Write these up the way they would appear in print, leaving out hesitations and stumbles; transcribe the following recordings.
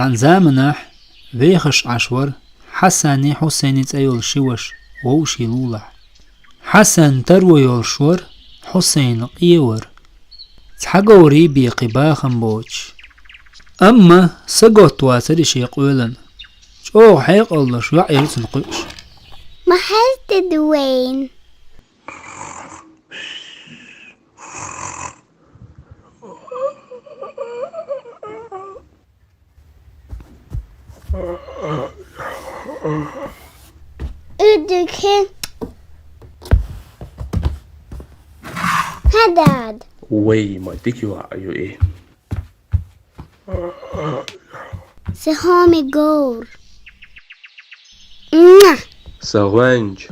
عن زامنح ويخش عشور حسن حسين تأيول شوش ووشي لولح حسن تروي يولشور حسين قيور تحقوري بقباخن بوش أما سقوط واسر شي يقولن شو حيق الله شو يعيرس نقوش ما حلت دوين ادك هداد وي ما تيجي عيو ايه سهامي جور سوانج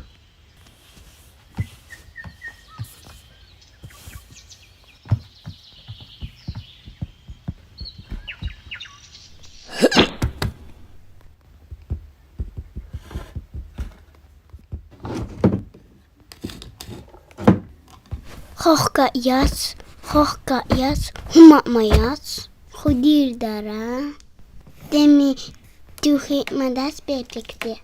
خوخka yas huma mayas خدير دارا دمي توخي مداس بيتكتي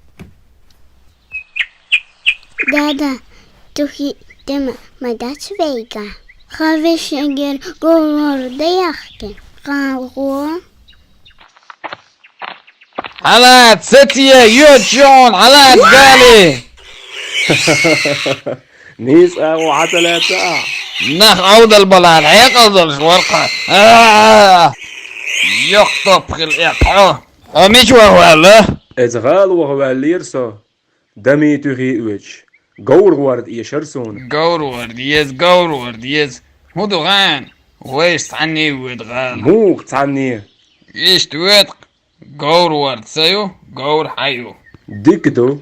دادا توخي دم مداس فيجا خافش اگر گور دياخكي قاغو علات ستية يوتشون علات قالي نيس اغو عتلاتة نخ عود البلال حيقضل ورقة يخطب خل يقعو مش وهو له ازغال وهو الليرسو دمي تغي اوش قور ورد يشرسون قور ورد يز هدو غان ويش تعني ودغان موك تعني ايش تويتق قور ورد سيو قور حيو ديكدو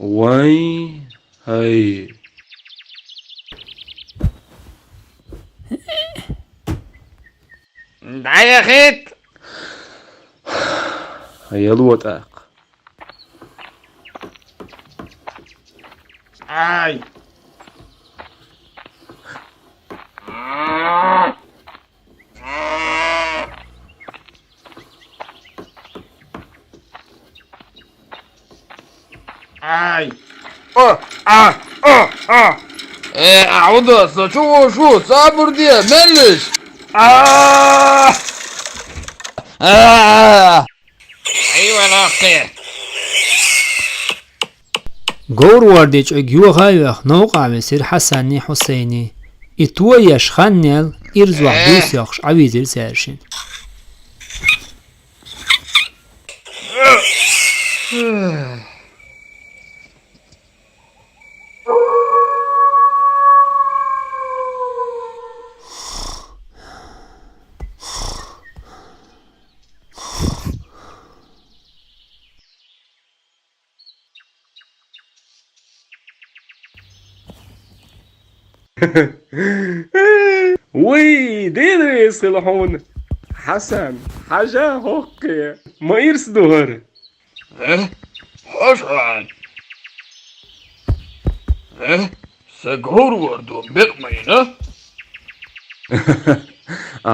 وي هاي دعي خيت هيا الوطاق اي اي اعوذ شو صابر دي ملش ايوه لاقي قور ورديج اجيو غايوخ نوقع مسير حسني حسيني اتوى يشخنيل ارزو عدوس يخش عويزير سيرشين وي ديدري يصلحون حسن حاجة هوكي ما يرسدوهر حسن سقور وردو بقمينة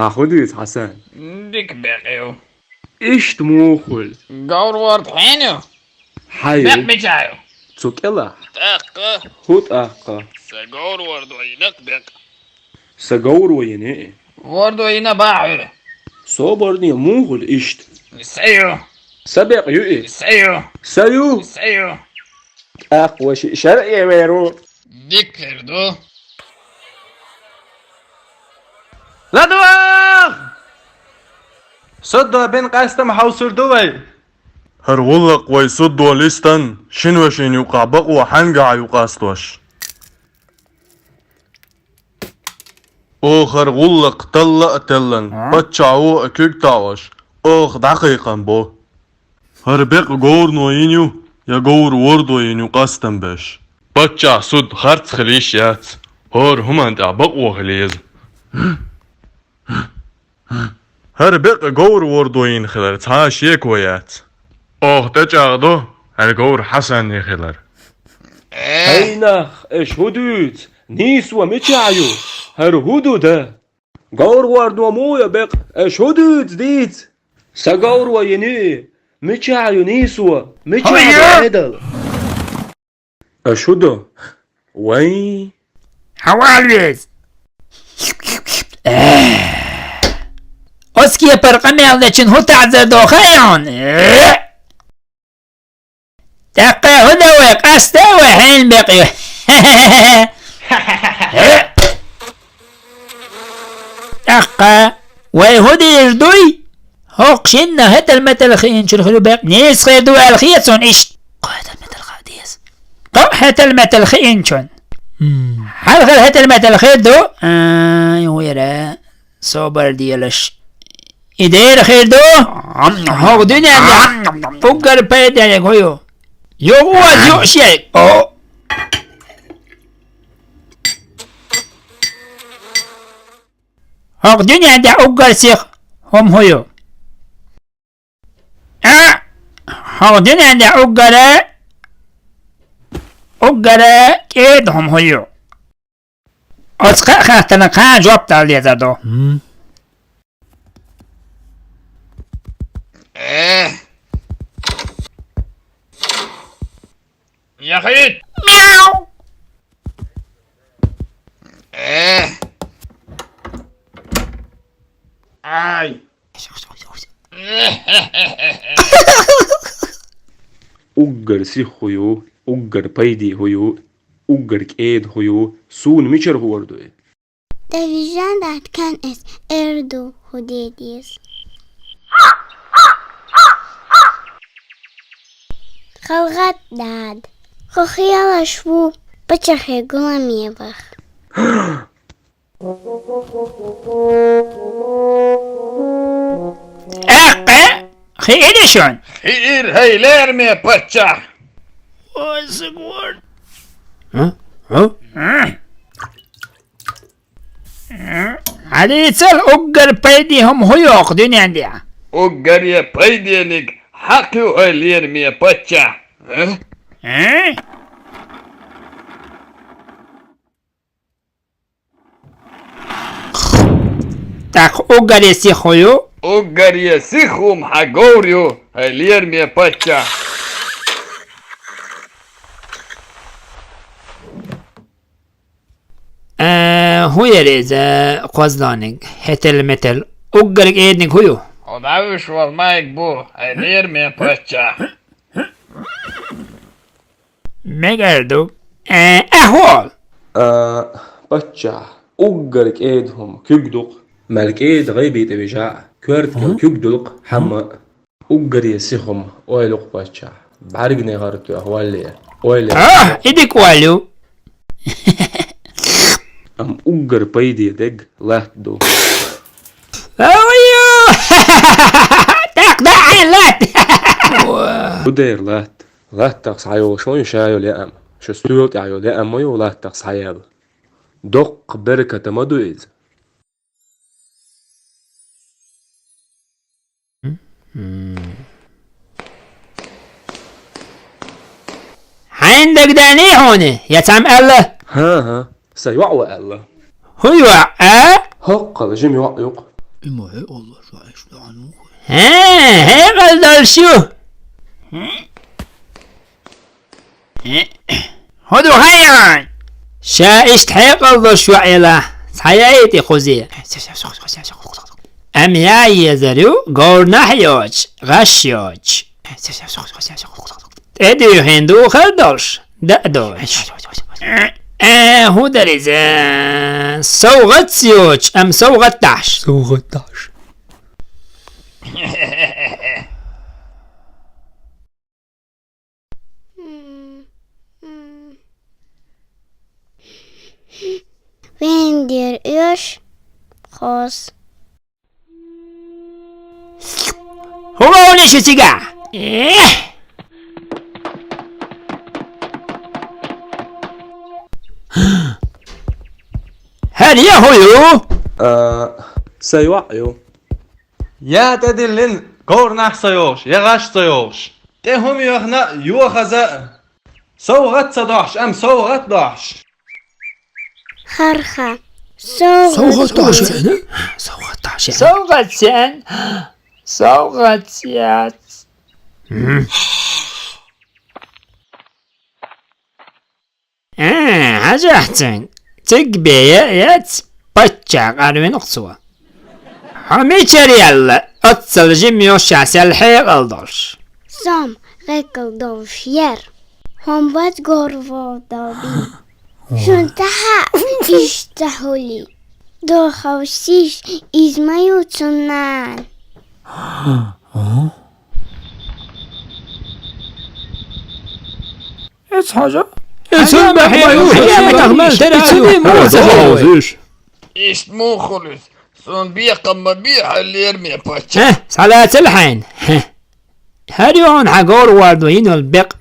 خديت حسن ديك بقيو ايش تموخل قور ورد حينو حي بقبجايو تسوكلا تاقه هوت اقا سقور وردو ينقبق سقور ويني وردو ينباعو صوبرني موخل اشت سيو سبق يؤي سيو اقوى شيء شرعي ويرو ديك دو لا دواغ صدوا بين قاستم حوصر دوي هرولق ويصدوا ليستن شنوشين يوقع بقوة حنقع يقاستوش اوخر غلق طلق تلن بتشعو اكيك تاوش اوخ دقيقا بو هربق غور نوينيو يا غور وردو ينيو قاستن باش بتشع صد خرط خليش يات هور هما انت بقوة خليز هر بق غور وردوين خلر تاش يك ويات تجاغدو هر غور حسن يخلر هينخ اش هدوت نيسوا متشعيو هر هدو ده غور واردو مويا بق اش هدوت ديت سغور ويني متشعيو نيسوا متشعيو هدل اش هدو وي حواليز اسكي برقمي على چن هو تعذر دوخيون دقا هدوي قصده وحين بقي دقا ويهودي يردوي هوقشنا هتا المثل خين شو الخلو بق نيس خير دو الخيصون ايش قاعد المثل خاديس هتا المثل خين شون حلقة هتا المثل خير دو يويرا صبر ديالش إدير خير دو هو دنيا عندها فقر بيد يعني كويو يوغوز يوشيك هو دنيا عندها أقر سيخ هم هيو هو دنيا عندها أقر كيد هم هيو أسقى خاطنا كان جواب تالي زادو يا خيط مياو اي أجر سيخ هيو أجر بيدي هيو أجر كيد هيو سون ميشر هو وردو Television that can is Erdo Hudedis. خلغت داد خخيال شو بچخي قلميبخ أقا خير شون خير هاي ليرمي بچا وزقور علي يتسال أقر بيدي هم هو يقدون عندها وقر يا بيدي لك حقو هاي ليرمي بچا تاك أقر يسي خويو وقر يا سيخوم حقوريو هاي ليرمي بچا هو يريز قوزلانك هتل متل أقرك إيدنك هيو ودعوش والمايك بو هاي ليرمي بچا مقردو أهوال بچا أجر كيدهم كيقدق مالكيد غيبي تبجاع كورت كيقدق حما أجر يسيخم ويلق بچا بعرقني غارتو أهوالي إيدك والو أم أجر بيدي دق لا دو أويو تاك داعي لات ودير لا تقص عيو شلون شايو لأم شو ستويلت عيو لأم ميو لا تقص عيال دق بركة مدويز عندك داني هوني يا تام الله ها سيوعوا الله هو هق جيمي وعيوق هي قلدر شو هدو هيان شايشت حيقلدر شو عيلا سحيايتي خوزي ام ياي يزرو غور نحيوش غشيوش اديو هندو خلدرش دقدوش هو دريز صوغت سيوش ام صوغت داش Vem dir öş خاص هو ونشو سيقع هل يا هو سيوعيو يا تدلن قور نحسيوش يا غشتيوش تهم يخنا يوخذ سوغت صداش ام سوغت داش خرخة صوغت صوغت عشان صوغت عشان صوغتين صوغتيات هجحتين تقبي يات بچا قروين قصوى حميشر يلا اتصل جيمي وشعسي الحيق الدرش Som rekeldolfjer. Hon var gorvodabi. Shuntaha ishtahuli. Do hausish izmayutsunan. ايش حاجة؟ سمح حيامك أغمال ترى موسى إيش مو خلص صون بيقى مبيع اللي يرمي باتشا صلاة الحين هريون حقور واردوين البق